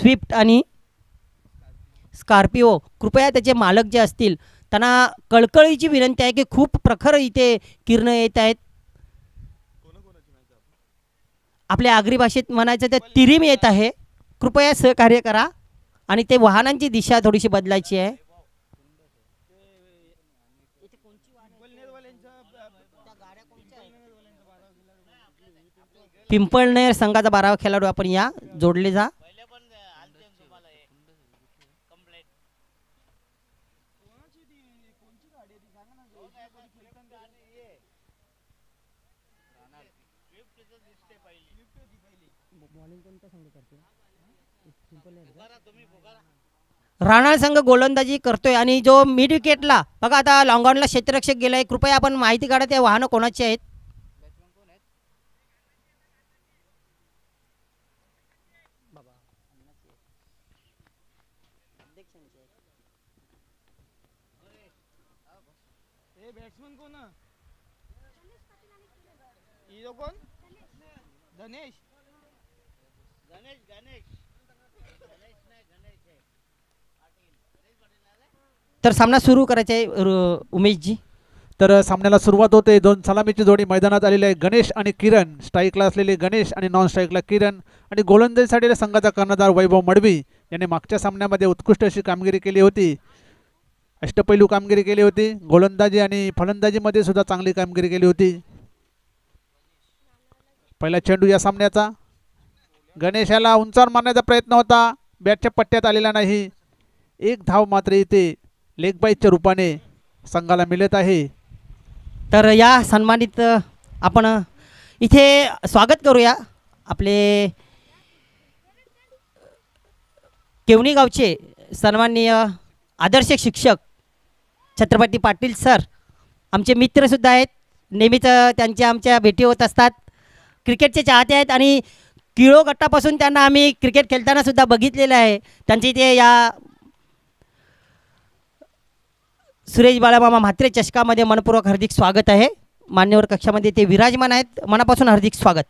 Swift आणि Scorpio, कृपया त्याचे मालक जे असतील त्यांना कळकळीची विनंती आहे की खूप प्रखर इथे किरण येत आहेत. आपल्या आगरी भाषेत म्हणायचं तर तिरीम येत आहे. कृपया सहकार्य करा आणि ते वाहनांची दिशा थोडीशी बदलायची आहे. पिंपळनेर संघाचा 12वा खेळाडू आपण या जोडले जा. राणा संघ गोलंदाजी करतोय आणि जो मिड विकेटला बघा आता लॉंगॉनला क्षेत्ररक्षक गेलाय. कृपया आपण माहिती काढा ते वाहनं कोणाची आहेत. बॅट्समन कोण हीरो कोण गणेश गणेश गणेश तर सामना सुरू करायचा आहे उमेशजी. तर सामन्याला सुरुवात होते. दोन सलामीची जोडी मैदानात आलेली आहे. गणेश आणि किरण, स्ट्राईकला असलेले गणेश आणि नॉन स्ट्राईकला किरण. आणि गोलंदाजीसाठी संघाचा कर्णधार वैभव मडवी याने मागच्या सामन्यामध्ये उत्कृष्ट अशी कामगिरी केली होती. अष्टपैलू कामगिरी केली होती. गोलंदाजी आणि फलंदाजीमध्ये सुद्धा चांगली कामगिरी केली होती. पहिला चेंडू या सामन्याचा. गणेशाला उंचावर मारण्याचा प्रयत्न होता, बॅटच्या पट्ट्यात आलेला नाही. एक धाव मात्र इथे लेग बाईच्या रूपाने संघाला मिळत आहे. तर या सन्मानित आपण इथे स्वागत करूया आपले केवणी गावचे सन्माननीय आदर्श शिक्षक छत्रपती पाटील सर. आमचे मित्रसुद्धा आहेत. नेहमीच त्यांच्या आमच्या भेटी होत असतात. क्रिकेटचे चाहते आहेत आणि किळो गटापासून त्यांना आम्ही क्रिकेट खेळताना सुद्धा बघितलेलं आहे. त्यांचे इथे या सुरेश बाळामामा म्हात्रे चषकामध्ये मनपूर्वक हार्दिक स्वागत आहे. मान्यवर कक्षामध्ये ते विराजमान आहेत. मनापासून हार्दिक स्वागत.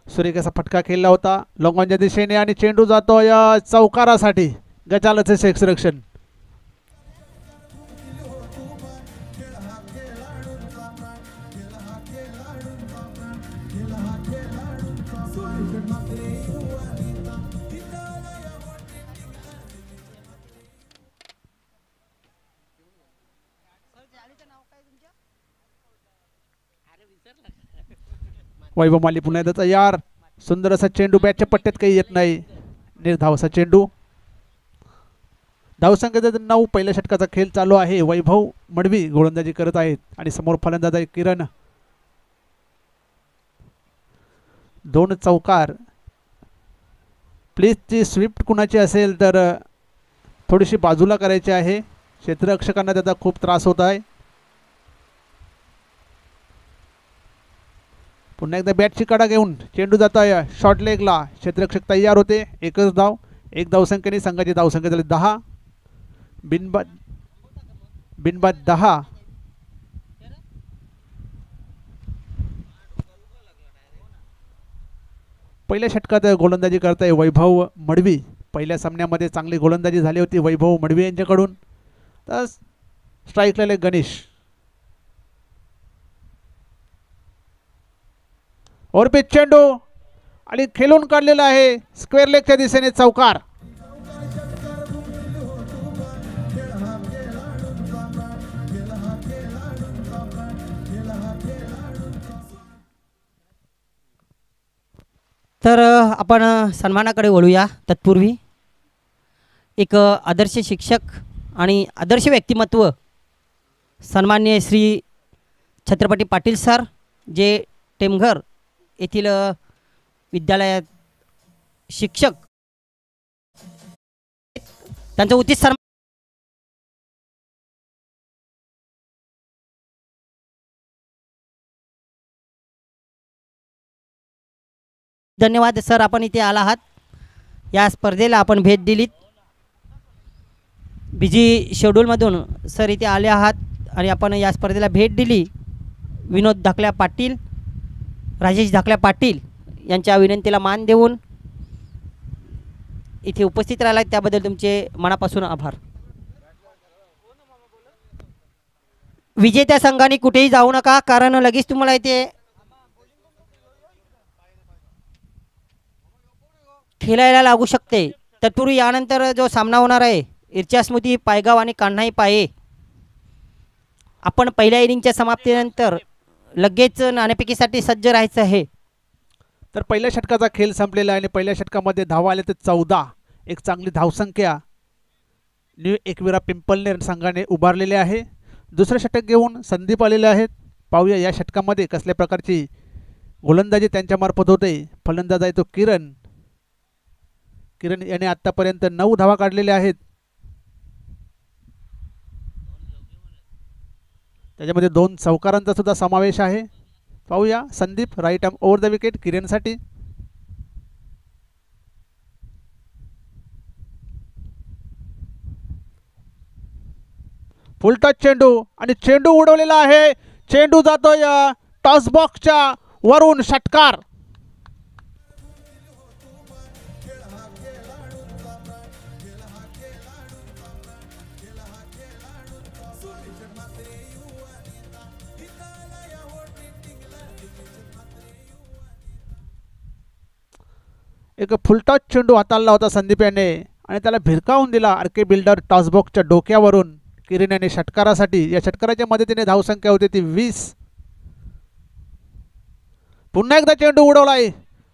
सुरेख असा फटका खेळला होता लॉंगॉनच्या दिशेने आणि चेंडू जातो या चौकारासाठी. गजालचे क्षेत्ररक्षण. वैभव माली पुन्हा एकदा तयार. सुंदर असा चेंडू, बॅटच्या पट्ट्यात काही येत नाही. निर्धाव असा चेंडू. धावसंख्या 9. पहिल्या षटकाचा खेळ चालू आहे. वैभव मडवी गोलंदाजी करत आहेत आणि समोर फलंदाज आहे किरण. 2 चौकार. प्लीज ती स्विफ्ट कुणाची असेल तर थोडीशी बाजूला करायची आहे. क्षेत्ररक्षकांना त्याचा खूप त्रास होत आहे. पुन्हा एकदा बॅटची कडा घेऊन चेंडू जात आहे शॉर्ट लेगला. क्षेत्ररक्षक तयार होते. एकच धाव. एक धावसंख्येने संघाची धावसंख्या झाली 10. बिनबाद 10. पहिल्या षटकात गोलंदाजी करताय वैभव मडवी. पहिल्या सामन्यामध्ये चांगली गोलंदाजी झाली होती वैभव मडवी यांच्याकडून. तर स्ट्राईकला गणेश. ओरपे चेंडू आणि खेळून काढलेला आहे स्क्वेअर लेगच्या दिशेने चौकार. तर आपण सन्मानाकडे वळूया. तत्पूर्वी एक आदर्श शिक्षक आणि आदर्श व्यक्तिमत्व सन्माननीय श्री छत्रपती पाटील सर जे टेमघर येथील विद्यालयात शिक्षक त्यांचं उचित सन्मान. धन्यवाद सर, आपण इथे आला आहात. या स्पर्धेला आपण भेट दिलीत. बिजी शेड्यूलमधून सर इथे आले आहात आणि आपण या स्पर्धेला भेट दिली. विनोद धाकल्या पाटील, राजेश धाकल्या पाटील यांच्या विनंतीला मान देऊन इथे उपस्थित राहिला, त्याबद्दल तुमचे मनापासून आभार. विजेत्या संघाने कुठेही जाऊ नका, कारण लगेच तुम्हाला इथे खेळायला लागू शकते. तत्पूर्वी यानंतर जो सामना होणार आहे इर्चा स्मृती पायगाव आणि कान्हाई पाये, आपण पहिल्या इनिंगच्या समाप्तीनंतर लगेच नाणेफेकीसाठी सज्ज राहायचं आहे. तर पहिल्या षटकाचा खेळ संपलेला आहे आणि पहिल्या षटकामध्ये धावा आले तर 14, एक चांगली धावसंख्या न्यू एकविरा पिंपलनेर संघाने उभारलेले आहे. दुसरं षटक घेऊन संदीप आलेले आहेत. पाहूया या षटकामध्ये कसल्या प्रकारची गोलंदाजी त्यांच्यामार्फत होते. फलंदाज आहे तो किरण. किरण याने आत्तापर्यंत 9 धावा काढलेल्या आहेत. त्याच्यामध्ये 2 चौकारांचा सुद्धा समावेश आहे. पाहूया Sandeep right arm over the wicket किरणसाठी. फुलटच चेंडू आणि चेंडू उडवलेला आहे. चेंडू जातोय टॉस बॉक्सच्या वरून. षटकार. एक फुलटॉस चेंडू हाताळला होता संदीप याने आणि त्याला भिरकावून दिला आरके बिल्डर टॉसबॉक्सच्या डोक्यावरून. किरण याने षटकारासाठी, या षटकाराच्या मदतीने धावसंख्या होती ती 20. पुन्हा एकदा चेंडू उडवलाय.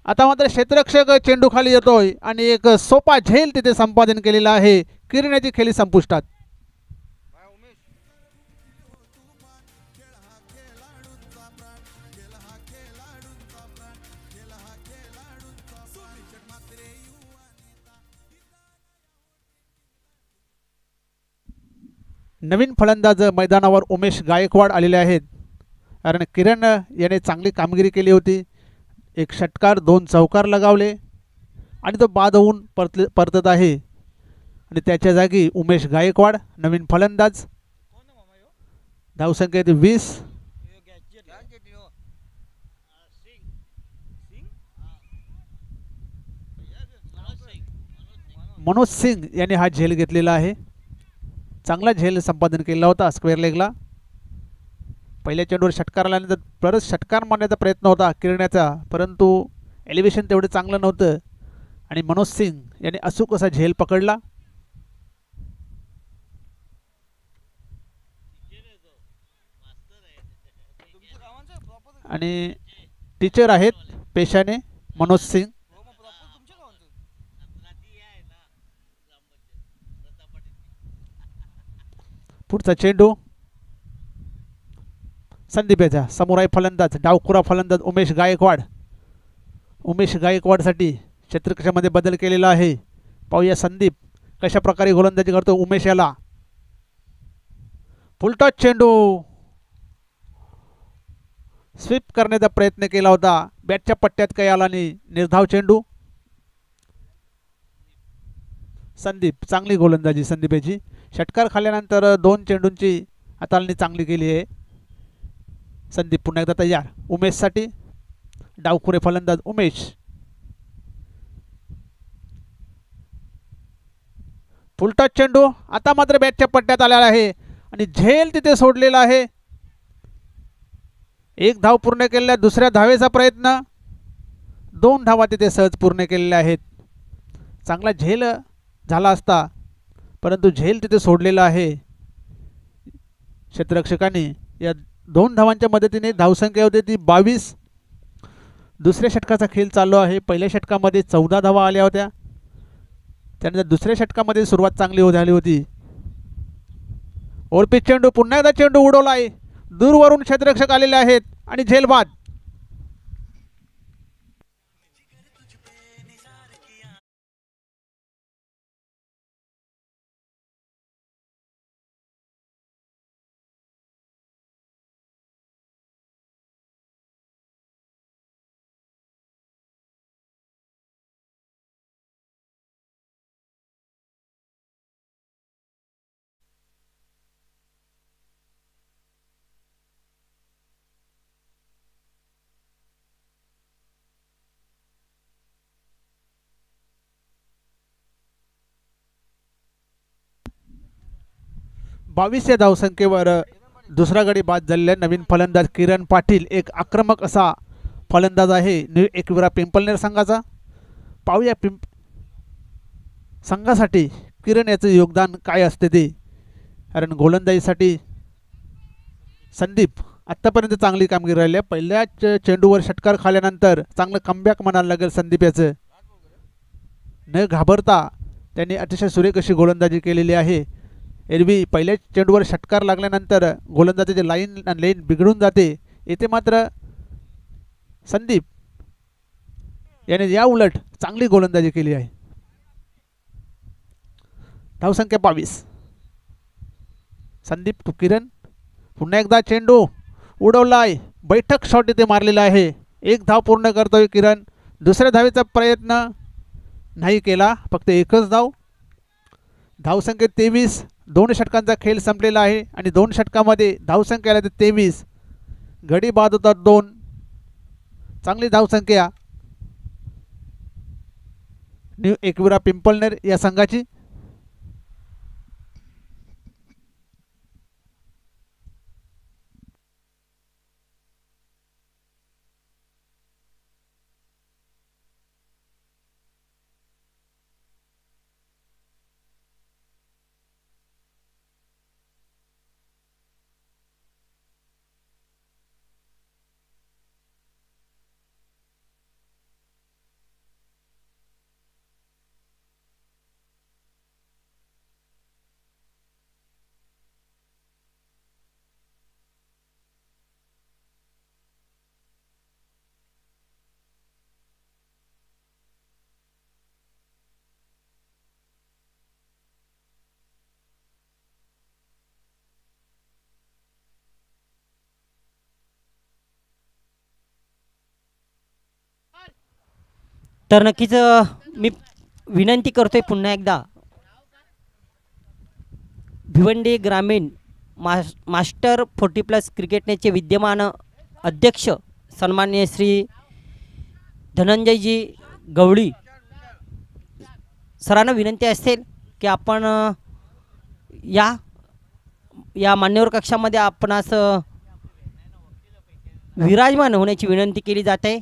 आता मात्र क्षेत्ररक्षक चेंडू खाली येतोय आणि एक सोपा झेल तिथे संपादन केलेला आहे. किरण याची खेळी संपुष्टात. नवीन फलंदाज मैदानावर उमेश गायकवाड आलेले आहेत. कारण किरण याने चांगली कामगिरी केली होती. एक षटकार 2 चौकार लगावले आणि तो बाद होऊन परतत आहे आणि त्याच्या जागी उमेश गायकवाड नवीन फलंदाज. धावसंख्या 20. मनोज सिंग याने हा झेल घेतलेला आहे. चांगला झेल संपादन केला होता स्क्वेअर लेगला. पहिल्या चेंडूवर षटकार आल्यानंतर परत षटकार मारण्याचा प्रयत्न होता किरण्याचा, परंतु एलिव्हेशन तेवढं चांगलं नव्हतं आणि मनोज सिंग याने अचूक असा झेल पकडला. आणि टीचर आहेत पेशाने मनोज सिंग. पुढचा चेंडू संदीप याचा समोर आहे फलंदाज, डावखुरा फलंदाज उमेश गायकवाड. उमेश गायकवाडसाठी क्षेत्ररक्षणामध्ये बदल केलेला आहे. पाहूया संदीप कशा प्रकारे गोलंदाजी करतो. उमेश याला फुलटॉस चेंडू स्वीप करण्याचा प्रयत्न केला होता. बॅटच्या पट्ट्यात काही आला नाही. निर्धाव चेंडू. संदीप चांगली गोलंदाजी संदीप याची. षटकार खाल्ल्यानंतर 2 चेंडूंची हाताळणी चांगली केली आहे. संदीप पुन्हा एकदा तयार उमेशसाठी. डावखुरे फलंदाज उमेश. फुलटॉस चेंडू आता मात्र बॅटच्या पट्ट्यात आलेला आहे आणि झेल तिथे सोडलेला आहे. 1 धाव पूर्ण केलेल्या दुसऱ्या धावेचा प्रयत्न. 2 धावा तिथे सहज पूर्ण केलेल्या आहेत. चांगला झेल झाला असता परंतु झेल तिथे सोडलेला आहे क्षेत्ररक्षकांनी. या 2 धावांच्या मदतीने धावसंख्या होती ती 22. दुसऱ्या षटकाचा खेळ चालू आहे. पहिल्या षटकामध्ये 14 धावा आल्या होत्या. त्यानंतर दुसऱ्या षटकामध्ये सुरुवात चांगली झाली होती. ओळपीत चेंडू. पुन्हा एकदा चेंडू उडवला आहे. दूरवरून क्षेत्ररक्षक आलेले आहेत आणि झेल बाद. 22 या धावसंख्येवर दुसरा गडी बाद झालेला आहे. नवीन फलंदाज किरण पाटील एक आक्रमक असा फलंदाज आहे एकविरा पिंपलनेर संघाचा. पाहूया संघासाठी किरण याचं योगदान काय असते ते. कारण गोलंदाजीसाठी संदीप आत्तापर्यंत चांगली कामगिरी राहिली आहे. पहिल्याच चेंडूवर षटकार खाल्यानंतर चांगलं कमबॅक म्हणायला लागेल संदीप याचं. न घाबरता त्यांनी अतिशय सुरेख अशी गोलंदाजी केलेली आहे. एरवी पहिल्याच चेंडूवर षटकार लागल्यानंतर गोलंदाजीची लेन बिघडून जाते. येथे मात्र संदीप याने या उलट चांगली गोलंदाजी केली आहे. धावसंख्या 22. संदीप टू किरण. पुन्हा एकदा चेंडू उडवलाय. बैठक शॉट इथे मारलेला आहे. एक धाव पूर्ण करतोय किरण. दुसऱ्या धावेचा प्रयत्न नाही केला, फक्त एकच धाव. धावसंख्या 23. 2 षटकांचा खेळ संपलेला आहे आणि 2 षटकामध्ये धावसंख्या आल्या 23. गडी बाद होतात 2. चांगली धावसंख्या न्यू एकविरा पिंपलनेर या संघाची. तर नक्कीच मी विनंती करतोय पुन्हा एकदा भिवंडी ग्रामीण मास्टर 40+ क्रिकेटनेचे विद्यमान अध्यक्ष सन्माननीय श्री धनंजयजी गवळी सरांना विनंती असेल की आपण या मान्यवर कक्षामध्ये आपणास विराजमान होण्याची विनंती केली जाते.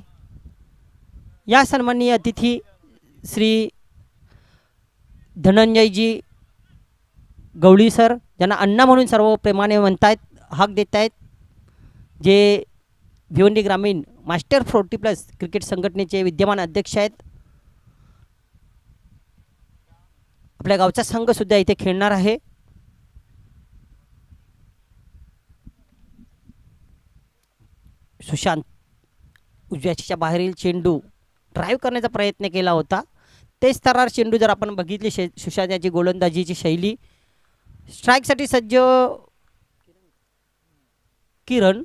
या सन्माननीय अतिथी श्री धनंजयजी गवळी सर, ज्यांना अण्णा म्हणून सर्व प्रेमाने म्हणतायत, हाक देत आहेत, जे भिवंडी ग्रामीण मास्टर 40+ क्रिकेट संघटनेचे विद्यमान अध्यक्ष आहेत. आपल्या गावचा संघसुद्धा इथे खेळणार आहे. सुशांत उजव्याच्या बाहेरील चेंडू ड्राईव्ह करण्याचा प्रयत्न केला होता. तेच थरार चेंडू जर आपण बघितली सुशांत याची गोलंदाजीची शैली. स्ट्राईकसाठी सज्ज किरण.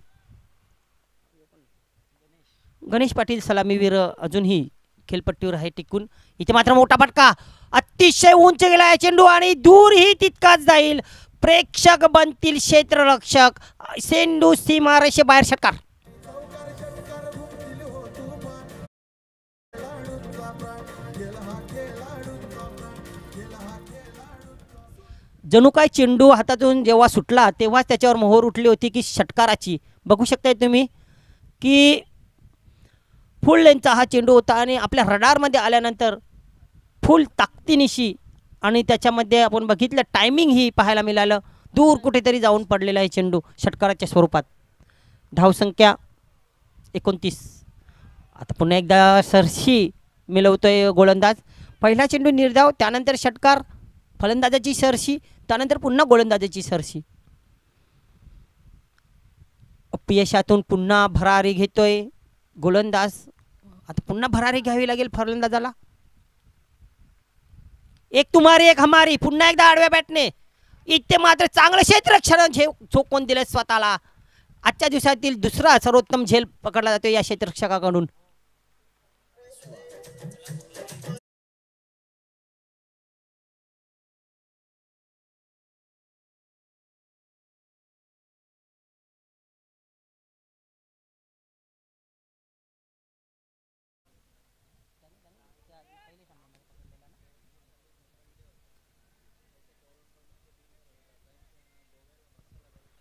गणेश पाटील सलामीवीर अजूनही खेळपट्टीवर आहे टिकून. इथे मात्र मोठा फटका अतिशय उंच गेला आहे चेंडू आणि दूरही तितकाच जाईल. प्रेक्षक बनतील क्षेत्ररक्षक. चेंडू सीमारेषे बाहेर षटकार. जणू काय चेंडू हातातून जेव्हा सुटला तेव्हाच त्याच्यावर मोहर उठली होती की षटकाराची. बघू शकताय तुम्ही की फुल लेनचा हा चेंडू होता आणि आपल्या रडारमध्ये आल्यानंतर फुल ताकदीनिशी आणि त्याच्यामध्ये आपण बघितलं टायमिंग ही पाहायला मिळालं. दूर कुठेतरी जाऊन पडलेला आहे चेंडू षटकाराच्या स्वरूपात. धावसंख्या 29. आता पुन्हा एकदा सरशी मिळवतोय गोलंदाज. पहिला चेंडू निर्धाव, त्यानंतर षटकार, फलंदाजाची सरशी, त्यानंतर पुन्हा गोलंदाजाची सरशी. अपयशातून पुन्हा भरारी घेतोय गोलंदाज. आता पुन्हा भरारी घ्यावी लागेल फलंदाजाला. एक तुम्हारी एक हमारी. पुन्हा एकदा आडव्या बॅटने. इथे मात्र चांगलं क्षेत्ररक्षण झोकून दिलं स्वतःला. आजच्या दिवसातील दुसरा सर्वोत्तम झेल पकडला जातो या क्षेत्ररक्षकाकडून.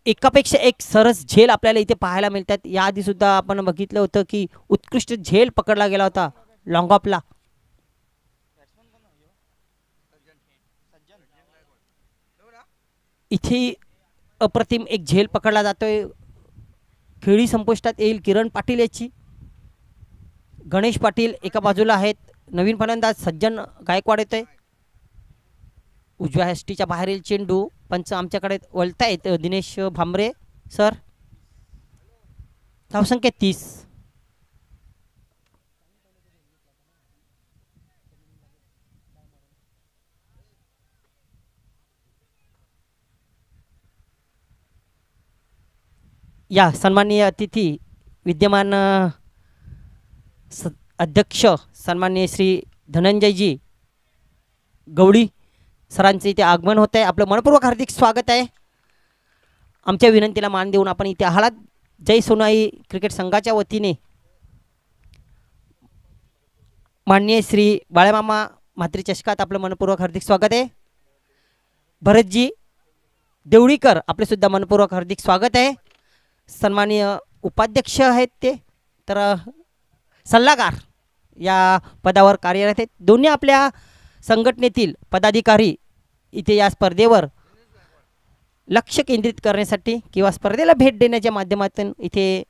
एकापेक्षा एक सरस झेल आपल्याला इथे पाहायला मिळतात. याआधीसुद्धा आपण बघितलं होतं की उत्कृष्ट झेल पकडला गेला होता लॉंग ऑफला. इथे अप्रतिम एक झेल पकडला जातोय. खेळी संपुष्टात येईल किरण पाटील याची. गणेश पाटील एका बाजूला आहेत. नवीन फलंदाज सज्जन गायकवाड येतोय. उजव्या हस्टीच्या बाहेरील चेंडू पंच आमच्याकडे वळतायत दिनेश भांबरे सर. धावसंख्या 30. या सन्माननीय अतिथी विद्यमान अध्यक्ष सन्माननीय श्री धनंजयजी गवळी सरांचे इथे आगमन होत आहे. आपलं मनपूर्वक हार्दिक स्वागत आहे. आमच्या विनंतीला मान देऊन आपण इथे आहात. जय सोनाई क्रिकेट संघाच्या वतीने माननीय श्री बाळेमामा म्हात्रे चषकात आपलं मनपूर्वक हार्दिक स्वागत आहे. भरतजी देवळीकर आपले सुद्धा मनपूर्वक हार्दिक स्वागत आहे. सन्माननीय उपाध्यक्ष आहेत ते तर सल्लागार या पदावर कार्यरत आहेत. दोन्ही आपल्या संघटनेतील पदाधिकारी इथे या स्पर्धेवर लक्ष केंद्रित करण्यासाठी किंवा स्पर्धेला भेट देण्याच्या माध्यमातून इथे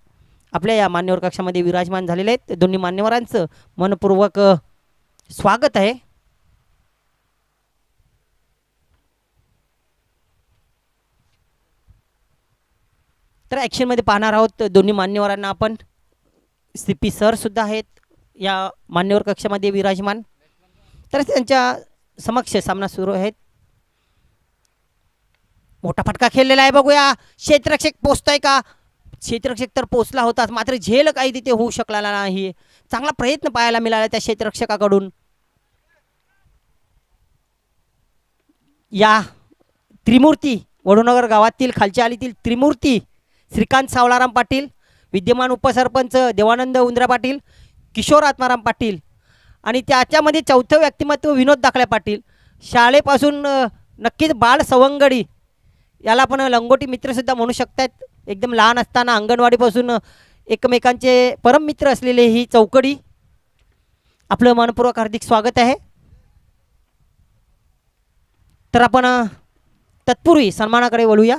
आपल्या या मान्यवर कक्षामध्ये विराजमान झालेले आहेत. दोन्ही मान्यवरांचं मनपूर्वक स्वागत आहे. तर ॲक्शनमध्ये पाहणार आहोत दोन्ही मान्यवरांना आपण. CP सर सुद्धा आहेत या मान्यवर कक्षामध्ये विराजमान. तर त्यांच्या समक्ष सामना सुरू आहेत. मोठा फटका खेळलेला आहे. बघूया क्षेत्ररक्षक पोचतोय का. क्षेत्ररक्षक तर पोचला होताच मात्र झेल काही तिथे होऊ शकला नाही. चांगला प्रयत्न पाहायला मिळाला त्या क्षेत्ररक्षकाकडून. या त्रिमूर्ती वडूनगर गावातील खालच्या आलीतील त्रिमूर्ती श्रीकांत सावलाराम पाटील, विद्यमान उपसरपंच देवानंद उंद्रा पाटील, किशोर आत्माराम पाटील आणि त्याच्यामध्ये चौथं व्यक्तिमत्व विनोद दाखले पाटील. शाळेपासून नक्कीच बाळ सवंगडी याला आपण लंगोटी मित्रसुद्धा म्हणू शकतात. एकदम लहान असताना अंगणवाडीपासून एकमेकांचे परम मित्र असलेले ही चौकडी. आपलं मनपूर्वक हार्दिक स्वागत आहे. तर आपण तत्पूर्वी सन्मानाकडे वळूया.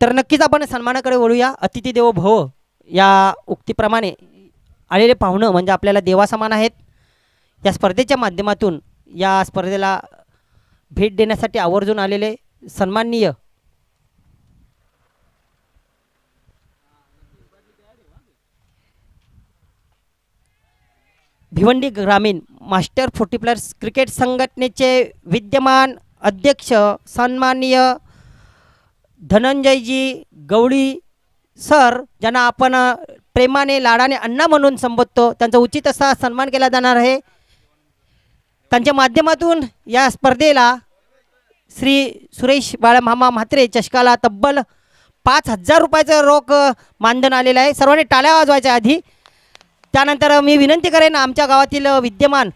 तर नक्कीच आपण सन्मानाकडे वळूया. अतिथी देवो भव या उक्तीप्रमाणे आलेले पाहुणं म्हणजे आपल्याला देवासमान आहेत. या स्पर्धेच्या माध्यमातून या स्पर्धेला भेट देण्यासाठी आवर्जून आलेले सन्माननीय भिवंडी ग्रामीण मास्टर 40+ क्रिकेट संघटनेचे विद्यमान अध्यक्ष सन्माननीय धनंजयजी गवळी सर, ज्यांना आपण प्रेमाने लाडाने अण्णा म्हणून संबोधतो, त्यांचा उचित असा सन्मान केला जाणार आहे. त्यांच्या माध्यमातून या स्पर्धेला श्री सुरेश बाळमामा म्हात्रे चषकाला तब्बल 5,000 रुपयाचं रोख मानधन आलेलं आहे. सर्वांनी टाळ्या वाजवायच्या आधी. त्यानंतर मी विनंती करेन आमच्या गावातील विद्यमान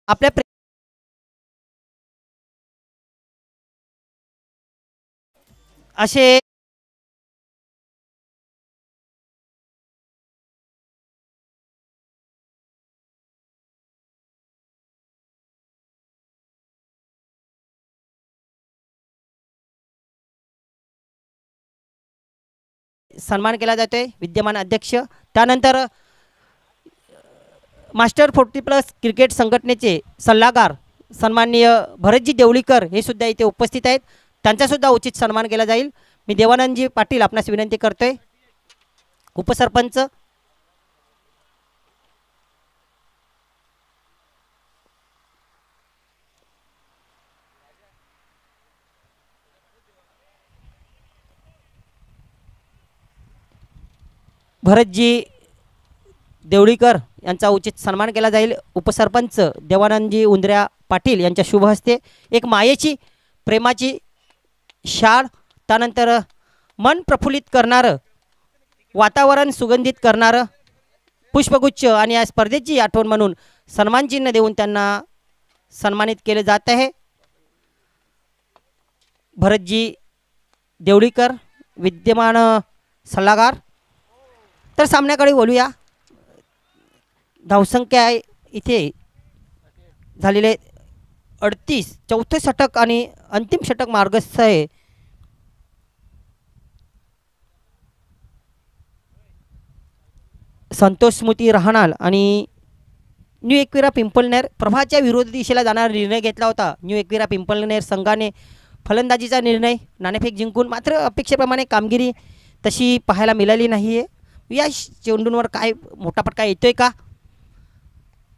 आपल्या असे सन्मान केला जातोय विद्यमान अध्यक्ष. त्यानंतर मास्टर 40+ क्रिकेट संघटनेचे सल्लागार सन्माननीय भरतजी देवळीकर हे सुद्धा इथे उपस्थित आहेत. त्यांचासुद्धा उचित सन्मान केला जाईल. मी देवानंदजी पाटील आपणास विनंती करतोय, उपसरपंच. भरतजी देवळीकर यांचा उचित सन्मान केला जाईल. उपसरपंच देवानंदजी उंदऱ्या पाटील यांच्या शुभ हस्ते एक मायेची प्रेमाची शाळ, त्यानंतर मन प्रफुल्लित करणारं, वातावरण सुगंधित करणारं पुष्पगुच्छ आणि या स्पर्धेची आठवण म्हणून सन्मानचिन्ह देऊन त्यांना सन्मानित केले जात आहे. भरतजी देवळीकर विद्यमान सल्लागार. तर सामन्याकडे बोलूया. धावसंख्या इथे झालेले 38, चौथे षटक आणि अंतिम षटक मार्गस्थ आहे. संतोष स्मृती राहणार आणि न्यू एकविरा पिंपळनेर प्रभाच्या विरोधी दिशेला जाणारा निर्णय घेतला होता. न्यू एकविरा पिंपळनेर संघाने फलंदाजीचा निर्णय नाणेफेक जिंकून, मात्र अपेक्षेप्रमाणे कामगिरी तशी पाहायला मिळाली नाही आहे. या चेंडूंवर काय मोठा फटका येतोय का?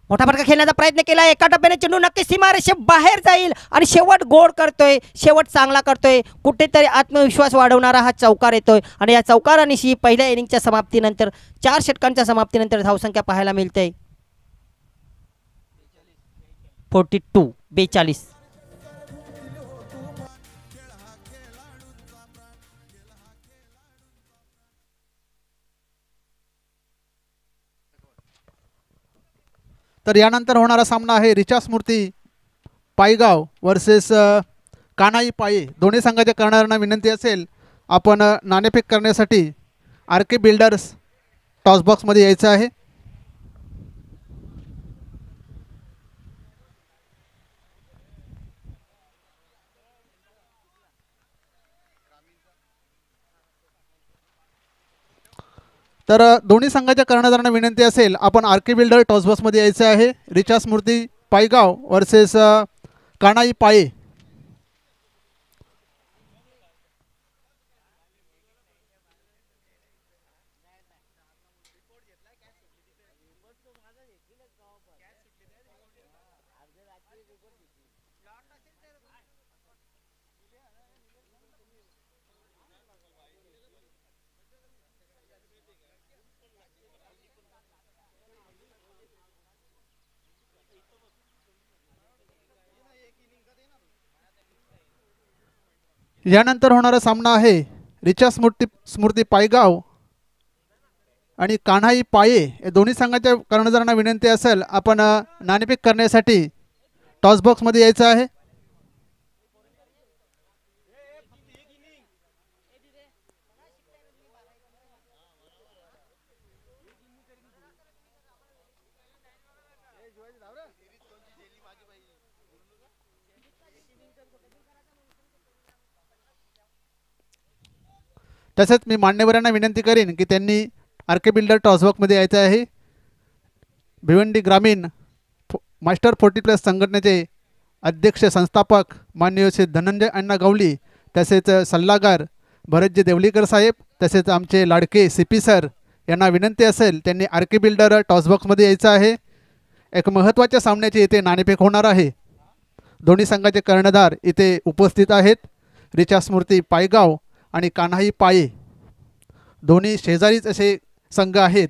मोठा फटका खेळण्याचा प्रयत्न केला. एका टप्प्याने चेंडू नक्की सीमारेषे बाहेर जाईल आणि शेवट गोड करतोय, शेवट चांगला करतोय. कुठेतरी आत्मविश्वास वाढवणारा हा चौकार येतोय आणि या चौकारानिशी पहिल्या इनिंगच्या समाप्तीनंतर 4 षटकांच्या समाप्तीनंतर धावसंख्या पाहायला मिळते 42. तर यानंतर होणारा सामना आहे रिचा स्मृती पायगाव वर्सेस कानाई पाये. दोन्ही संघाच्या कर्णधारांना विनंती असेल आपण नाणेफेक करण्यासाठी RK बिल्डर्स टॉसबॉक्समध्ये यायचं आहे. तर दोन्ही संघाच्या कर्णधारांना विनंती असेल आपण RK बिल्डर टॉसबॉक्समध्ये यायचं आहे. रिचा स्मृती पायगाव वर्सेस कानाई पाये. यानंतर होणारा सामना आहे रिचा स्मृती पायगाव आणि कान्हाई पाये. या दोन्ही संघाच्या कर्णधारांना विनंती असेल आपण नाणेफेक करण्यासाठी टॉसबॉक्समध्ये यायचं आहे. तसेच मी मान्यवरांना विनंती करेन की त्यांनी RK बिल्डर टॉसबॉक्समध्ये यायचं आहे. भिवंडी ग्रामीण मास्टर 40+ संघटनेचे अध्यक्ष संस्थापक माननीय श्री धनंजय अण्णा गवली, तसेच सल्लागार भरतजी देवलीकर साहेब, तसेच आमचे लाडके CP सर यांना विनंती असेल त्यांनी RK बिल्डर टॉसबॉक्समध्ये यायचं आहे. एक महत्त्वाच्या सामन्याची इथे नाणेफेक होणार आहे. दोन्ही संघाचे कर्णधार इथे उपस्थित आहेत. रिचा स्मृती पायगाव आणि कान्हाई पाये दोन्ही शेजारीच असे संघ आहेत.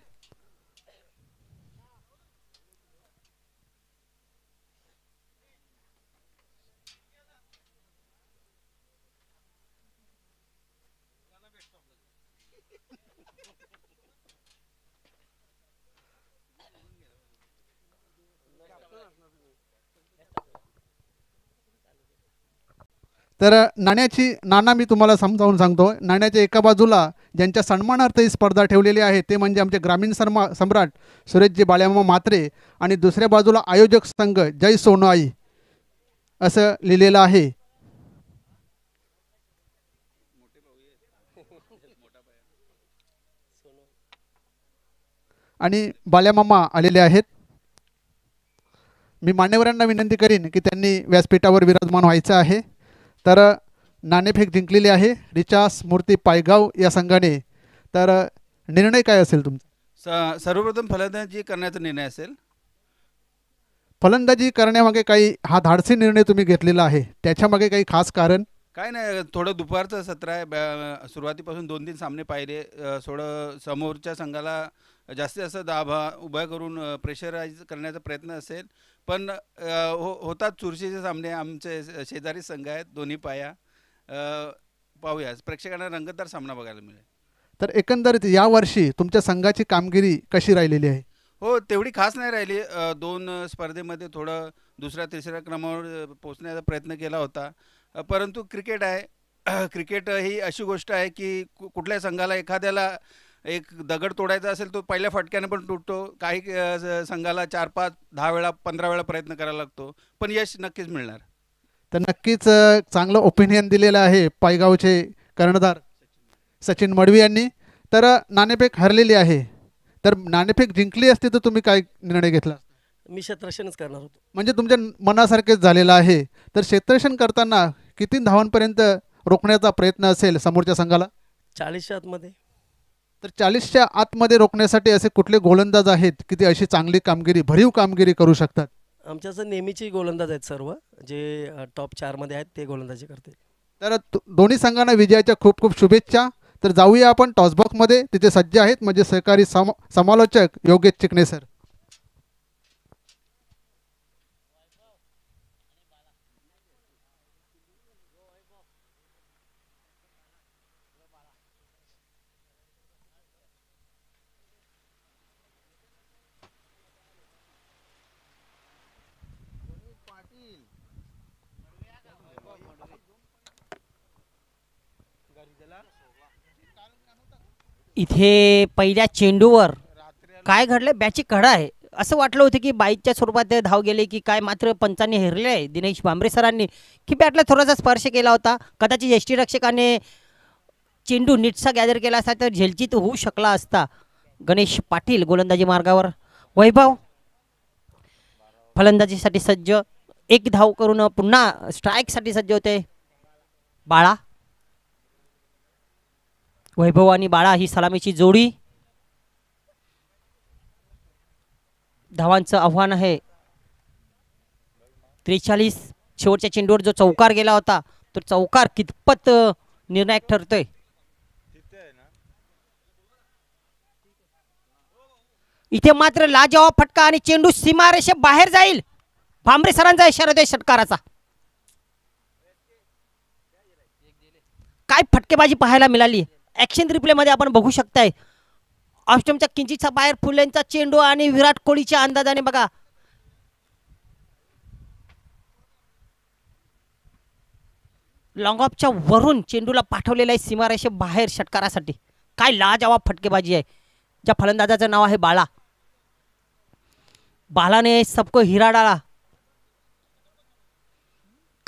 तर नाणा मी तुम्हाला समजावून सांगतो. नाण्याच्या एका बाजूला ज्यांच्या सन्मानार्थ ही स्पर्धा ठेवलेली आहे ते म्हणजे आमचे ग्रामीण सम्राट सुरेशजी बाळ्यामामा म्हात्रे आणि दुसऱ्या बाजूला आयोजक संघ जय सोनोई असं लिहिलेलं आहे. आणि बाळ्यामामा आलेले आहेत. मी मान्यवरांना विनंती करीन की त्यांनी व्यासपीठावर विराजमान व्हायचं आहे. तर नाणेफेक जिंकलेली आहे रिचा स्मृती पायगाव या संघाने. तर निर्णय काय असेल तुमचा? सर्वप्रथम फलंदाजी करण्याचा निर्णय असेल. फलंदाजी करण्यामागे काही हा धाडसी निर्णय तुम्ही घेतलेला आहे, त्याच्यामागे काही खास कारण? काय नाही, थोडं दुपारचं सत्र आहे. सुरुवातीपासून 2-3 सामने पाहिले. थोडं समोरच्या संघाला जास्तीत जास्त दाबा उभा करून प्रेशराईज करण्याचा प्रयत्न असेल. पण होतात चुरशीचे सामने. आमचे शेजारी संघ आहेत दोन्ही पाया. पाहूया, प्रेक्षकांना रंगतदार सामना बघायला मिळेल. तर एकंदरीत यावर्षी तुमच्या संघाची कामगिरी कशी राहिलेली आहे? हो, तेवढी खास नाही राहिली. 2 स्पर्धेमध्ये थोडं दुसऱ्या तिसऱ्या क्रमावर पोचण्याचा प्रयत्न केला होता. परंतु क्रिकेट आहे. क्रिकेट ही अशी गोष्ट आहे की कुठल्या संघाला एखाद्याला एक दगड तोडायचा असेल तो पहिल्या फटक्याने पण तुटतो. काही संघाला 4-5-10 वेळा 15 वेळा प्रयत्न करायला लागतो, पण यश नक्कीच मिळणार. तर नक्कीच चांगलं ओपिनियन दिलेलं आहे पायगावचे कर्णधार सचिन मडवी यांनी. तर नाणेफेक हरलेली आहे, तर नाणेफेक जिंकली असती तर तुम्ही काय निर्णय घेतला? मी क्षेत्ररक्षणच करणार होतो. म्हणजे तुमच्या मनासारखेच झालेलं आहे. तर क्षेत्ररक्षण करताना किती धावांपर्यंत रोखण्याचा प्रयत्न असेल समोरच्या संघाला? 40च्या आतमध्ये. तर 40च्या आतमध्ये रोखण्यासाठी असे कुठले गोलंदाज आहेत की ते अशी चांगली कामगिरी, भरीव कामगिरी करू शकतात? आमच्या असं नेहमीची गोलंदाज आहेत सर्व, जे टॉप 4मध्ये आहेत ते गोलंदाजी करतील. तर दोन्ही संघांना विजयाच्या खूप खूप शुभेच्छा. तर जाऊया आपण टॉसबॉक्समध्ये, तिथे सज्ज आहेत म्हणजे सहकारी समालोचक योगेश चिकणे सर. इथे पहिल्या चेंडूवर काय घडलं, बॅची कडा आहे असं वाटलं होतं की बाईकच्या स्वरूपात धाव गेले की काय. मात्र पंचांनी हेरले आहे दिनेश भांबरे सरांनी की बॅटला थोडासा स्पर्श केला होता. कदाचित यष्टीरक्षकाने चेंडू नीटसा गॅदर केला असता तर झेलचित होऊ शकला असता. गणेश पाटील गोलंदाजी मार्गावर. वैभव फलंदाजीसाठी सज्ज, एक धाव करून पुन्हा स्ट्राईकसाठी सज्ज होते. बाळा, वैभव आणि बाळा ही सलामीची जोडी. धावांचं आव्हान आहे 43. शेवटच्या चेंडूवर जो चौकार गेला होता तो चौकार कितपत निर्णायक ठरतोय. इथे मात्र लाजवाब फटका आणि चेंडू सीमारेषे बाहेर जाईल. भांबरे सरांचा इशारा होतोय षटकाराचा. काय फटकेबाजी पाहायला मिळाली. ॲक्शन रिप्लेमध्ये आपण बघू शकताय. ऑस्ट्रमच्या किंचितचा बाहेर फुलेंचा चेंडू आणि विराट कोहलीच्या अंदाजाने बघा लॉंग ऑफच्या वरून चेंडूला पाठवलेला आहे सीमारेषे बाहेर षटकारासाठी. काय लाजवाब फटकेबाजी आहे. ज्या फलंदाजाचं नाव आहे बाळा. बाळाने सबको हिरा डाळा,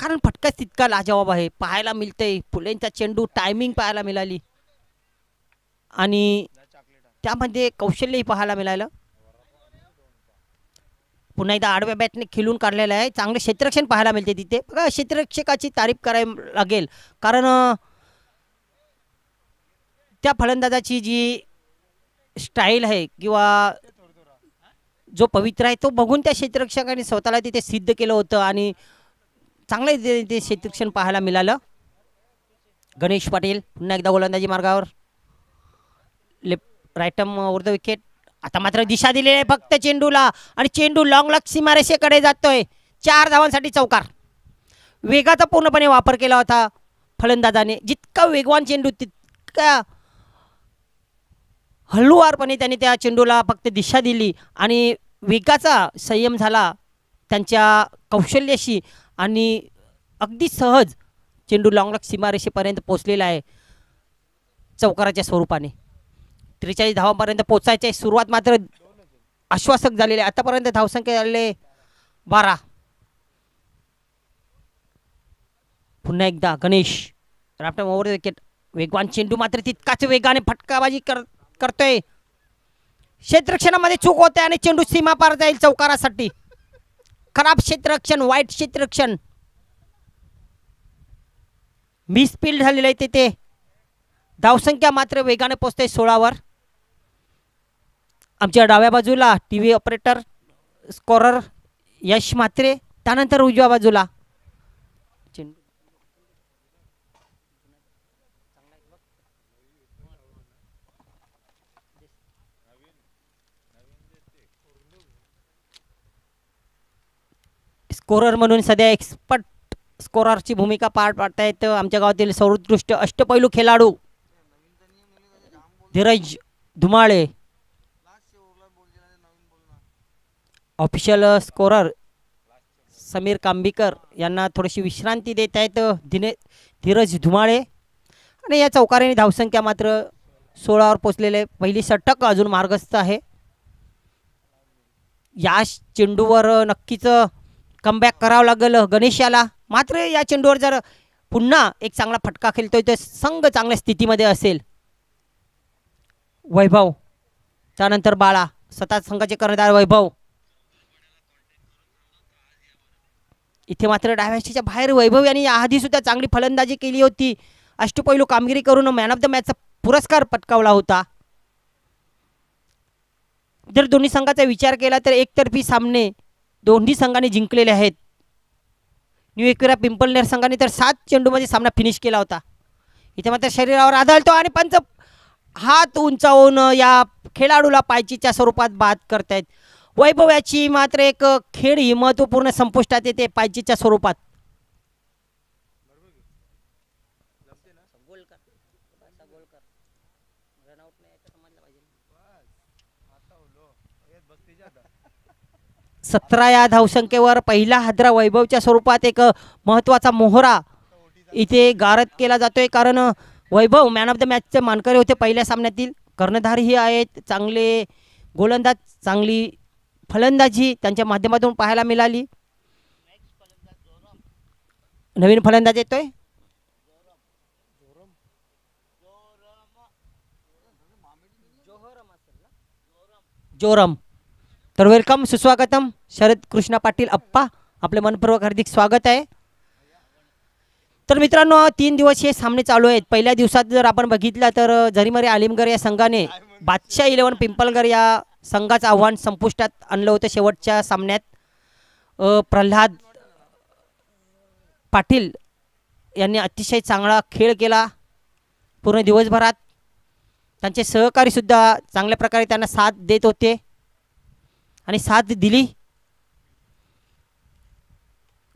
कारण फटकाच तितका लाजवाब आहे. पाहायला मिळते फुलेंचा चेंडू, टायमिंग पाहायला मिळाली आणि त्यामध्ये कौशल्यही पाहायला मिळालं. पुन्हा एकदा आडव्या बॅटने खिलून काढलेलं आहे. चांगले क्षेत्ररक्षण पाहायला मिळते तिथे. बघा क्षेत्ररक्षकाची तारीफ करायला लागेल, कारण त्या फलंदाजाची जी स्टाईल आहे किंवा जो पवित्र आहे तो बघून त्या क्षेत्ररक्षकाने स्वतःला तिथे सिद्ध केलं होतं आणि चांगलं ते क्षेत्ररक्षण पाहायला मिळालं. गणेश पाटील पुन्हा एकदा गोलंदाजी मार्गावर. Left right over the wicket. आता मात्र दिशा दिलेली आहे फक्त चेंडूला आणि चेंडू लॉंग लॉक सीमारेषेकडे जातोय. 4 धावांसाठी चौकार. वेगाचा पूर्णपणे वापर केला होता फलंदाजाने. जितका वेगवान चेंडू तितका हळूवारपणे त्याने त्या चेंडूला फक्त दिशा दिली आणि वेगाचा संयम झाला त्यांच्या कौशल्याशी आणि अगदी सहज चेंडू लॉंग लॉक सीमारेषेपर्यंत पोहोचलेला आहे चौकाराच्या स्वरूपाने. 43 धावांपर्यंत पोचायचे. सुरुवात मात्र आश्वासक झालेली आहे. आतापर्यंत धावसंख्या झालेले 12. पुन्हा एकदा गणेश राफ्टम ओव्हर द विकेट. वेगवान चेंडू मात्र तितकाच वेगाने फटकाबाजी करतोय. क्षेत्ररक्षणामध्ये चूक होते आणि चेंडू सीमा पार जाईल चौकारासाठी. खराब क्षेत्ररक्षण, वाईट क्षेत्ररक्षण. मिसफील्ड झालेलं आहे तिथे. धावसंख्या मात्र वेगाने पोहोचते 16वर. आमच्या डाव्या बाजूला TV ऑपरेटर स्कोरर यश म्हात्रे, त्यानंतर उजव्या बाजूला स्कोरर म्हणून सध्या एक्सपर्ट स्कोररची भूमिका पार पाडतायत आमच्या गावातील सर्वोत्कृष्ट अष्टपैलू खेळाडू धीरज धुमाळे. ऑफिशियल स्कोरर समीर कांबीकर यांना थोडीशी विश्रांती देत आहेत धीरज धुमाळे. आणि या चौकाराने धावसंख्या मात्र 16वर पोचलेले. पहिली षटक अजून मार्गस्थ आहे. या चेंडूवर नक्कीच कमबॅक करावं लागेल गणेशाला. मात्र या चेंडूवर जर पुन्हा एक चांगला फटका खेळतोय तर संघ चांगल्या स्थितीमध्ये असेल. वैभव, त्यानंतर बाळा, स्वतः संघाचे कर्णधार वैभव. इथे मात्र डाव्याच्या बाहेर वैभव यांनी याआधी सुद्धा चांगली फलंदाजी केली होती. अष्टपैलू कामगिरी करून मॅन ऑफ द मॅचचा पुरस्कार पटकावला होता. जर दोन्ही संघाचा विचार केला तर एकतर्फी सामने दोन्ही संघांनी जिंकलेले आहेत. न्यू एकविरा पिंपळनेर संघाने तर 7 चेंडूमध्ये सामना फिनिश केला होता. इथे मात्र शरीरावर आदळतो आणि पंच हात उंचावून या खेळाडूला पायचीच्या स्वरूपात बाद करतायत. वैभव याची मात्र एक खेळ ही महत्त्वपूर्ण संपुष्टात येते पायचीच्या स्वरूपात. सतरा या धावसंख्येवर पहिला हादरा वैभवच्या स्वरूपात एक महत्त्वाचा मोहरा इथे गारद केला जातोय. कारण वैभव मॅन ऑफ द मॅचचे मानकरी होते पहिल्या सामन्यातील. कर्णधारही आहेत, चांगले गोलंदाज, चांगली फलंदाजी त्यांच्या माध्यमातून पाहायला मिळाली. नवीन फलंदाज येतोय जोरम. तर वेलकम, सुस्वागतम शरद कृष्णा पाटील अप्पा, आपले मनपूर्वक हार्दिक स्वागत आहे. तर मित्रांनो 3 दिवस हे सामने चालू आहेत. पहिल्या दिवसात जर आपण बघितलं तर जरीमरे आलिमगर या संघाने बादशाह 11 पिंपळगर या संघाचं आव्हान संपुष्टात आणलं होतं शेवटच्या सामन्यात. प्रल्हाद पाटील यांनी अतिशय चांगला खेळ केला पूर्ण दिवसभरात. त्यांचे सहकारीसुद्धा चांगल्या प्रकारे त्यांना साथ देत होते आणि साथ दिली.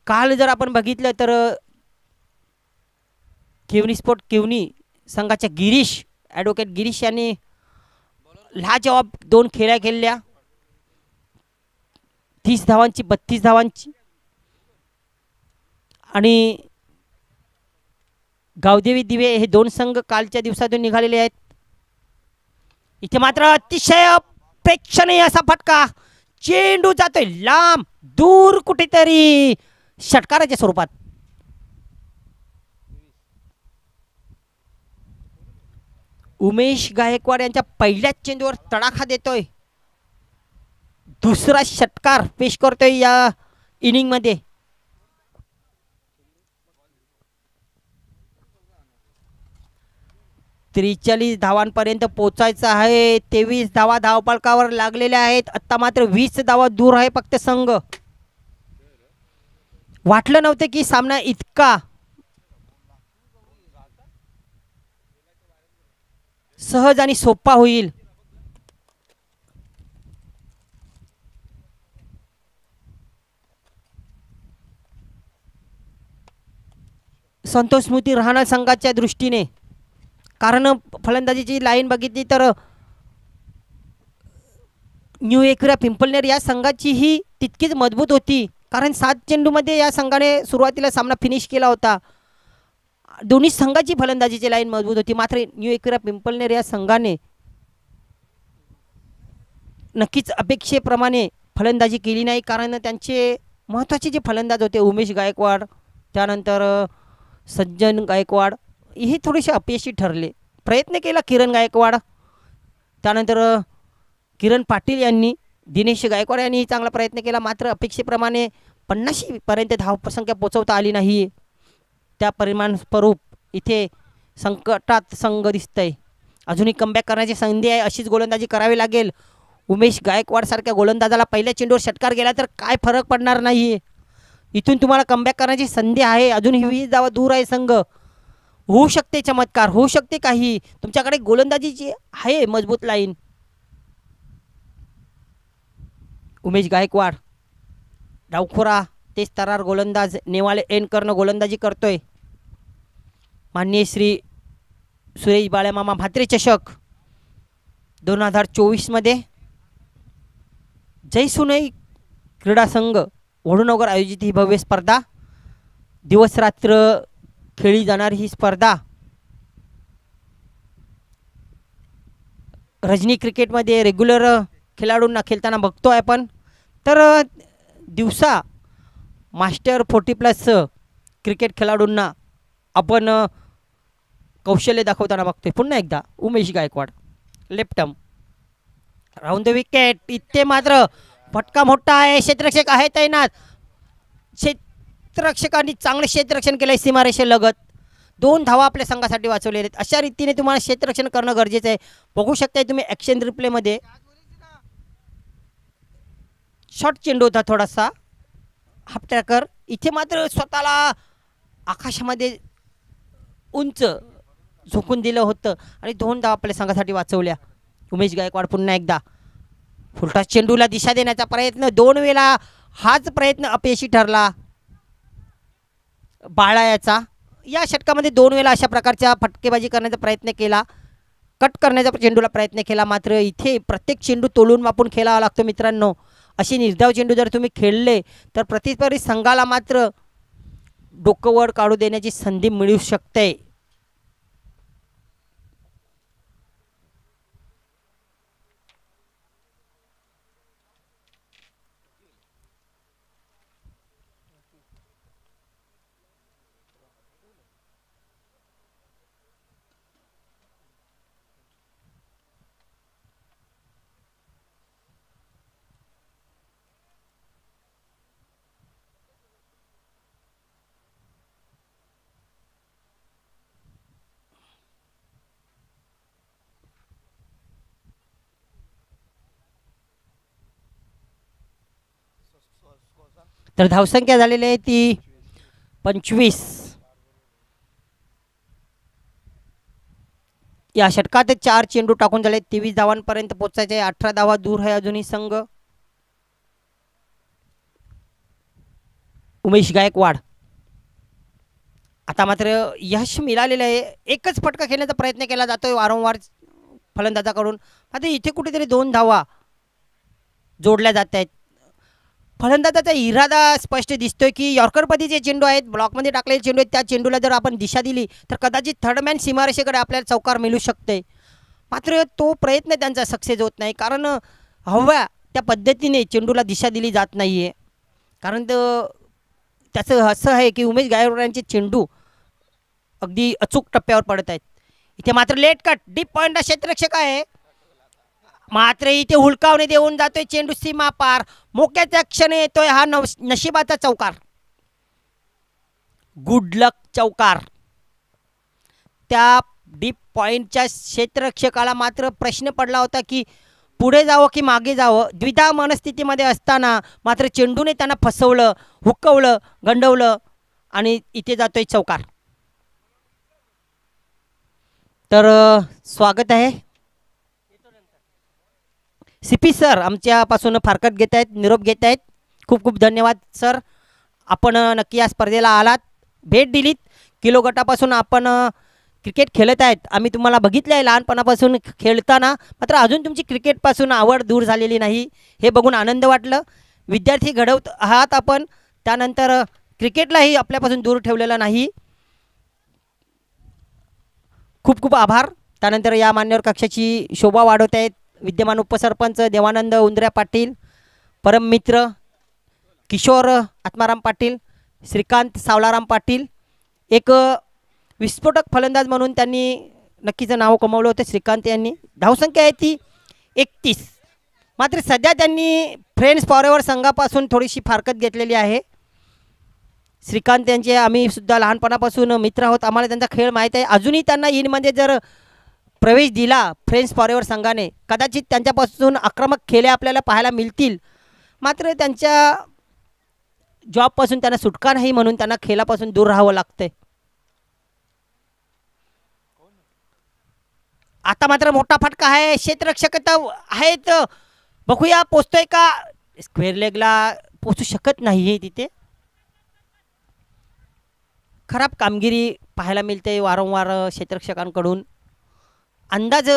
काल जर आपण बघितलं तर केवनी स्पोर्ट केवनी संघाच्या ॲडव्होकेट गिरीश यांनी लाजवाब 2 खेळ्या खेळल्या. 30 धावांची 32 धावांची. आणि गावदेवी दिवे हे 2 संघ कालच्या दिवसातून निघालेले आहेत. इथे मात्र अतिशय प्रेक्षणीय असा फटका, चेंडू जातोय लांब दूर कुठेतरी षटकाराच्या स्वरूपात. उमेश गायकवाड यांच्या पहिल्याच चेंडूवर तडाखा देतोय. दुसरा षटकार पेश करतोय या इनिंग मध्ये. त्रेचाळीस धावांपर्यंत पोहोचायचं आहे. 23 धावा धावफलकावर लागलेल्या आहेत. आता मात्र 20 धावा दूर आहे फक्त संघ. वाटलं नव्हतं की सामना इतका सहज आणि सोपा होईल. संतोष स्मृती राहणार संघाच्या दृष्टीने, कारण फलंदाजीची लाईन बघितली तर न्यू एकविरा पिंपळनेर या संघाची ही तितकीच मजबूत होती. कारण 7 चेंडूमध्ये या संघाने सुरुवातीला सामना फिनिश केला होता. दोन्ही संघाची फलंदाजीची लाईन मजबूत होती. मात्र न्यू एकविरा पिंपळनेर या संघाने नक्कीच अपेक्षेप्रमाणे फलंदाजी केली नाही. कारण त्यांचे महत्त्वाचे जे फलंदाज होते उमेश गायकवाड, त्यानंतर सज्जन गायकवाड, हे थोडेसे अपयशी ठरले. प्रयत्न केला किरण गायकवाड, त्यानंतर किरण पाटील यांनी, दिनेश गायकवाड यांनी चांगला प्रयत्न केला. मात्र अपेक्षेप्रमाणे 50 पर्यंत धावसंख्या पोहोचवता आली नाही. त्या परिमाण स्वरूप इथे संकटात संघ दिसतंय. अजूनही कमबॅक करण्याची संधी आहे, अशीच गोलंदाजी करावी लागेल. उमेश गायकवाड सारख्या गोलंदाजाला पहिल्या चेंडूवर षटकार गेला तर काय फरक पडणार नाही. इथून तुम्हाला कमबॅक करण्याची संधी आहे. अजूनही 20 धावा दूर आहे संघ. होऊ शकते चमत्कार, होऊ शकते काही. तुमच्याकडे गोलंदाजीची आहे मजबूत लाईन. उमेश गायकवाड डावखोरा तेच तरार गोलंदाज नेवाले एनकरनं गोलंदाजी करतोय. माननीय श्री सुरेश बाळ्यामामा म्हात्रे चषक 2024मध्ये जय सुनई क्रीडा संघ वडूनगर आयोजित ही भव्य स्पर्धा, दिवस रात्र खेळली जाणारी ही स्पर्धा रजनी क्रिकेटमध्ये रेग्युलर खेळाडूंना खेळताना बघतोय आपण. तर दिवसा मास्टर 40+ क्रिकेट खेळाडूंना आपण कौशल्य दाखवताना बघतोय. पुन्हा एकदा Umesh Gaikwad left arm round the wicket. इथे मात्र फटका मोठा आहे. क्षेत्ररक्षक आहे तैनात. क्षेत्ररक्षकांनी चांगले क्षेत्ररक्षण केलं आहे सीमारेषेलगत. 2 धावा आपल्या संघासाठी वाचवलेले आहेत. अशा रीतीने तुम्हाला क्षेत्ररक्षण करणं गरजेचं आहे. बघू शकताय तुम्ही ॲक्शन रिप्लेमध्ये शॉर्ट चेंडू होता थोडासा हाफ ट्रॅकर. इथे मात्र स्वतःला आकाशामध्ये उंच झोकून दिलं होतं आणि 2 धावा आपल्या संघासाठी वाचवल्या. उमेश गायकवाड पुन्हा एकदा फुलटॉस चेंडूला दिशा देण्याचा प्रयत्न. 2 वेळा हाच प्रयत्न अपयशी ठरला बाळायाचा. या षटकामध्ये 2 वेळा अशा प्रकारच्या फटकेबाजी करण्याचा प्रयत्न केला, कट करण्याचा चेंडूला प्रयत्न केला. मात्र इथे प्रत्येक चेंडू तोलून मापून खेळावा लागतो मित्रांनो. अशी निर्धाव चेंडू जर तुम्ही खेळले तर प्रतिस्पर्धी संघाला मात्र डोकं वर काढू देण्याची संधी मिळू शकते. तर धावसंख्या झालेली आहे ती 25. या षटकात 4 चेंडू टाकून झाले. 23 धावांपर्यंत पोहोचायचे. 18 धावा दूर आहे अजूनही संघ. उमेश गायकवाड आता मात्र यश मिळालेलं आहे. एकच फटका खेळण्याचा प्रयत्न केला जातोय वारंवार फलंदाजाकडून. मात्र इथे कुठेतरी 2 धावा जोडल्या जात आहेत. फलंदाजाचा इरादा स्पष्ट दिसतोय की यॉर्करमध्ये जे चेंडू आहेत, ब्लॉकमध्ये टाकलेले चेंडू आहेत, त्या चेंडूला जर आपण दिशा दिली तर कदाचित थर्डमॅन सीमारेषेकडे आपल्याला चौकार मिळू शकते. मात्र तो प्रयत्न त्यांचा सक्सेस होत नाही, कारण हव्या त्या पद्धतीने चेंडूला दिशा दिली जात नाही आहे. कारण त्याचं असं आहे की उमेश गायकवाडांचे चेंडू अगदी अचूक टप्प्यावर पडत आहेत. इथे मात्र लेट कट डीप पॉईंटला क्षेत्ररक्षक आहे. मात्र इथे हुलकावणे देऊन जातोय चेंडू सीमा पार. मोक्याच्या क्षणी येतोय हा नशिबाचा चौकार. गुड लक चौकार. त्या डीप पॉईंटच्या क्षेत्ररक्षकाला मात्र प्रश्न पडला होता की पुढे जावं की मागे जावं. द्विधा मनस्थितीमध्ये असताना मात्र चेंडूने त्यांना फसवलं, हुकवलं, गंडवलं आणि इथे जातोय चौकार. तर स्वागत आहे. CP सर आमच्यापासून फारकत घेत आहेत, निरोप घेत आहेत. खूप खूप धन्यवाद सर. आपण नक्की या स्पर्धेला आलात, भेट दिलीत. किलो गटापासून आपण क्रिकेट खेळत आहेत. आम्ही तुम्हाला बघितलं आहे लहानपणापासून खेळताना. मात्र अजून तुमची क्रिकेटपासून आवड दूर झालेली नाही, हे बघून आनंद वाटलं. विद्यार्थी घडवत आहात आपण, त्यानंतर क्रिकेटलाही आपल्यापासून दूर ठेवलेलं नाही. खूप खूप आभार. त्यानंतर या मान्यवर कक्षाची शोभा वाढवत आहेत विद्यमान उपसरपंच देवानंद उंदऱ्या पाटील, परममित्र किशोर आत्माराम पाटील, श्रीकांत सावलाराम पाटील. एक विस्फोटक फलंदाज म्हणून त्यांनी नक्कीच नाव कमवलं होतं श्रीकांत यांनी. धावसंख्या आहे ती 31. मात्र सध्या त्यांनी फ्रेंड्स फॉरएव्हर संघापासून थोडीशी फारकत घेतलेली आहे. श्रीकांत यांचे आम्ही सुद्धा लहानपणापासून मित्र आहोत. आम्हाला त्यांचा खेळ माहीत आहे. अजूनही त्यांना इनमध्ये जर प्रवेश दिला फ्रेंड्स फॉरेवर संघाने, कदाचित त्यांच्यापासून आक्रमक खेळ आपल्याला पाहायला मिळतील. मात्र त्यांच्या जॉबपासून त्यांना सुटका नाही, म्हणून त्यांना खेळापासून दूर राहावं लागतंय. आता मात्र मोठा फटका आहे. क्षेत्ररक्षक तर आहेत, बघूया पोचतोय का. स्क्वेअर लेगला पोचू शकत नाही. तिथे खराब कामगिरी पाहायला मिळते वारंवार क्षेत्ररक्षकांकडून. अंदाज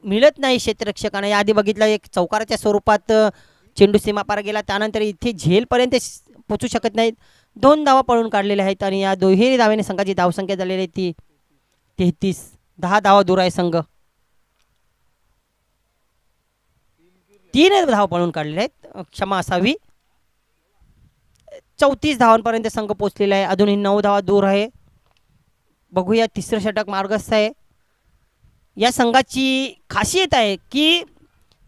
मिळत नाही क्षेत्ररक्षकांना. याआधी बघितलं एक चौकाराच्या स्वरूपात चेंडू सीमापार गेला, त्यानंतर इथे झेलपर्यंत पोचू शकत नाहीत. 2 धावा पळून काढलेल्या आहेत आणि या दोन्ही धावेने संघाची धावसंख्या झालेली आहे ती 33. 10 धावा दूर आहे संघ. 3 धावा पळून काढलेल्या आहेत, क्षमा असावी. 34 धावांपर्यंत संघ पोचलेला आहे. अजूनही 9 धावा दूर आहे. बघूया तिसरं षटक मार्गस्थ आहे. या संघाची खासियत आहे की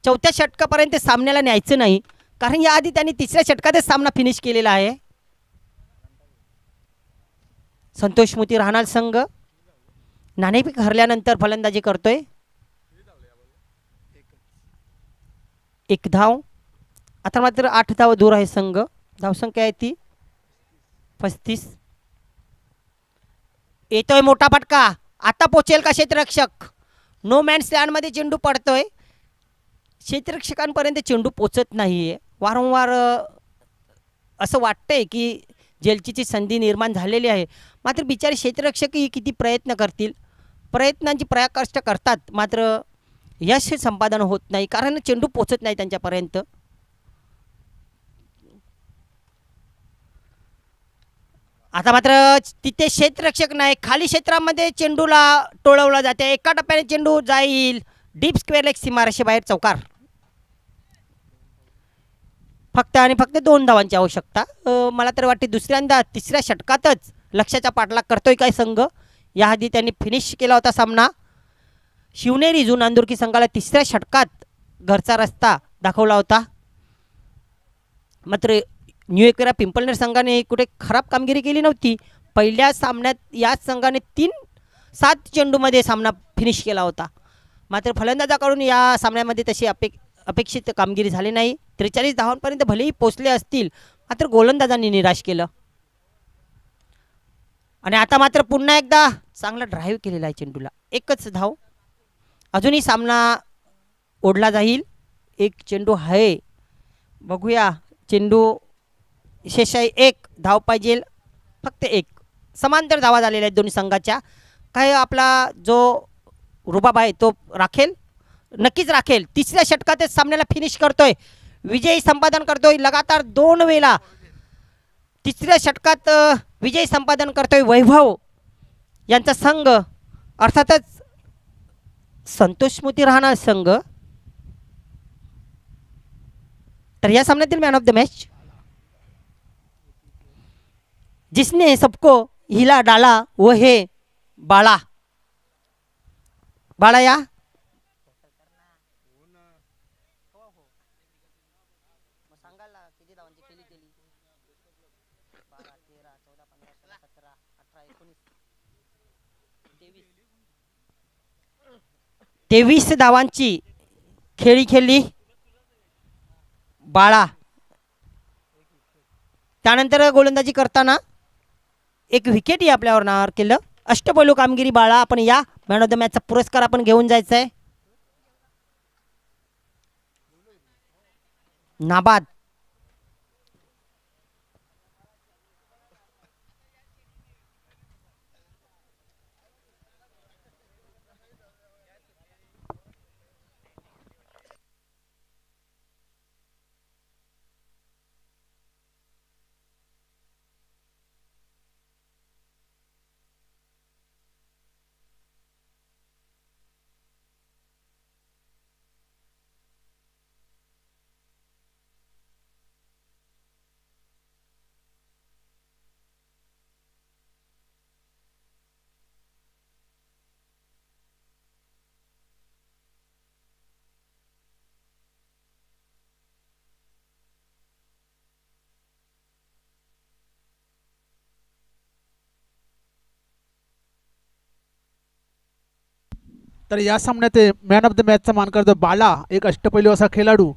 4थ्या षटकापर्यंत सामन्याला न्यायचं नाही, कारण याआधी त्यांनी 3ऱ्या षटकातच सामना फिनिश केलेला आहे. संतोष मोती राहणार संघ नाणेफेक हरल्यानंतर फलंदाजी करतोय. 1 धाव. आता मात्र 8 धाव दूर आहे संघ. धावसंख्या आहे ती 35. येतोय मोठा फटका. आता पोचेल का क्षेत्ररक्षक. नो मॅन्स लँडमध्ये चेंडू पडतोय. क्षेत्ररक्षकांपर्यंत चेंडू पोचत नाही आहे. वारंवार असं वाटतंय की जेलचीची संधी निर्माण झालेली आहे. मात्र बिचारे क्षेत्ररक्षकही किती प्रयत्न करतील. प्रयत्नांची पराकाष्ठा करतात, मात्र यश संपादन होत नाही, कारण चेंडू पोचत नाही त्यांच्यापर्यंत. आता मात्र तिथे क्षेत्ररक्षक नाही, खाली क्षेत्रामध्ये चेंडूला टोळवला जाते. एका टप्प्याने चेंडू जाईल डीप स्क्वेअर लेग सीमारेषेबाहेर चौकार. फक्त आणि फक्त 2 धावांची आवश्यकता. मला तर वाटते दुसऱ्यांदा 3ऱ्या षटकातच लक्ष्याचा पाठलाग करतोय काय संघ. याआधी त्यांनी फिनिश केला होता सामना. शिवनेरी जून अंदुरकी संघाला 3ऱ्या षटकात घरचा रस्ता दाखवला होता. मात्र न्यू एकरा पिंपळनेर संघाने कुठे खराब कामगिरी केली नव्हती. पहिल्या सामन्यात याच संघाने 7 चेंडूमध्ये सामना फिनिश केला होता. मात्र फलंदाजाकडून या सामन्यामध्ये तशी अपेक्षित कामगिरी झाली नाही. 43 धावांपर्यंत भलेही पोचले असतील, मात्र गोलंदाजांनी निराश केलं. आणि आता मात्र पुन्हा एकदा चांगला ड्राईव्ह केलेला आहे चेंडूला. 1च धाव. अजूनही सामना ओढला जाईल. 1 चेंडू आहे. बघूया चेंडू शेष आहे. 1 धाव पाहिजे, फक्त 1. समांतर धावा झालेल्या आहेत दोन्ही संघाच्या. काय आपला जो रुबाब आहे तो राखेल, नक्कीच राखेल. 3ऱ्या षटकातच सामन्याला फिनिश करतोय, विजयी संपादन करतोय. लगातार 2 वेळा 3ऱ्या षटकात विजयी संपादन करतोय वैभव यांचा संघ, अर्थातच संतोष मोती राहणार संघ. तर या सामन्यातील मॅन ऑफ द मॅच जिसने सबको हिला डाला वो है बाळा. बाळा या. तेवीस धावांची खेळी खेळली बाळा. त्यानंतर गोलंदाजी करताना 1 विकेटही आपल्यावर नावावर केलं. अष्टपैलू कामगिरी बाळा. आपण या मॅन ऑफ द मॅचचा पुरस्कार आपण घेऊन जायचा आहे. नाबाद. तर या सामन्यात मॅन ऑफ द मॅचचा मानकर जो बाला, एक अष्टपैलू असा खेळाडू.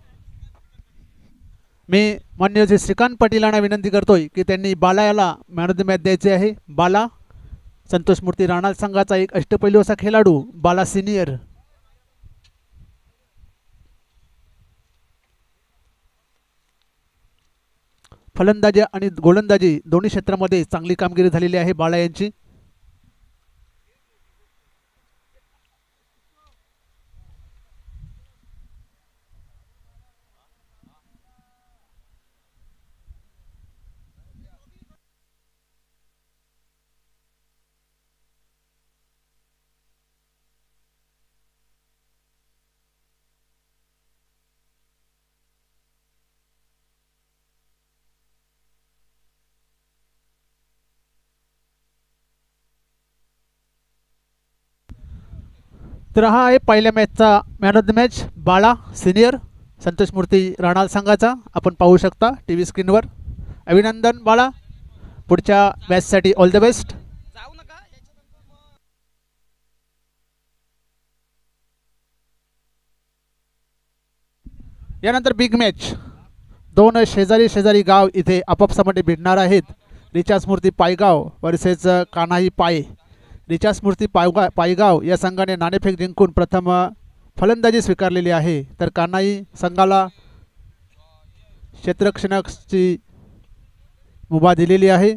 मी मान्य श्री श्रीकांत पाटील यांना विनंती करतोय की त्यांनी बाला याला मॅन ऑफ द मॅच द्यायचे आहे. बाला संतोष मूर्ती राणा संघाचा एक अष्टपैलू असा खेळाडू बाला सिनियर. फलंदाजी आणि गोलंदाजी दोन्ही क्षेत्रामध्ये चांगली कामगिरी झालेली आहे बाला यांची. तर हा आहे पहिल्या मॅचचा मॅन ऑफ द मॅच बाळा सिनियर संतोष मूर्ती राणा संघाचा. आपण पाहू शकता टी व्ही स्क्रीनवर. अभिनंदन बाळा, पुढच्या मॅचसाठी ऑल द बेस्ट. जाऊ नका याच्यानंतर मग यानंतर बिग मॅच. दोन शेजारी शेजारी गाव इथे आपापसामध्ये भिडणार आहेत. रिचार्ज मूर्ती पायगाव वर्सेस कान्हाई पाय. रिचार्ज मूर्ती पायगाव या संघाने नाणेफेक जिंकून प्रथम फलंदाजी स्वीकारलेली आहे, तर कान्हाई संघाला क्षेत्ररक्षणाची मुभा दिलेली आहे.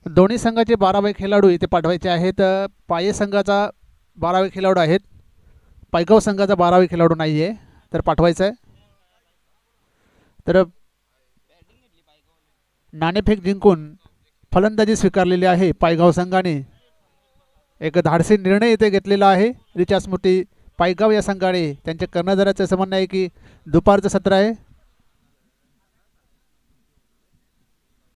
दोन्ही संघाचे 12 खेळाडू इथे पाठवायचे आहेत. पाये संघाचा 12 खेळाडू आहेत, पायगाव संघाचा 12 खेळाडू नाही आहे, तर पाठवायचा आहे. तर नाणेफेक जिंकून फलंदाजी स्वीकारलेली आहे पायगाव संघाने. एक धाडसी निर्णय इथे घेतलेला आहे. रिचार्ज मूर्ती पायगाव या संघाने त्यांच्या कर्णधाराचं असं म्हणणं आहे की दुपारचं सत्र आहे,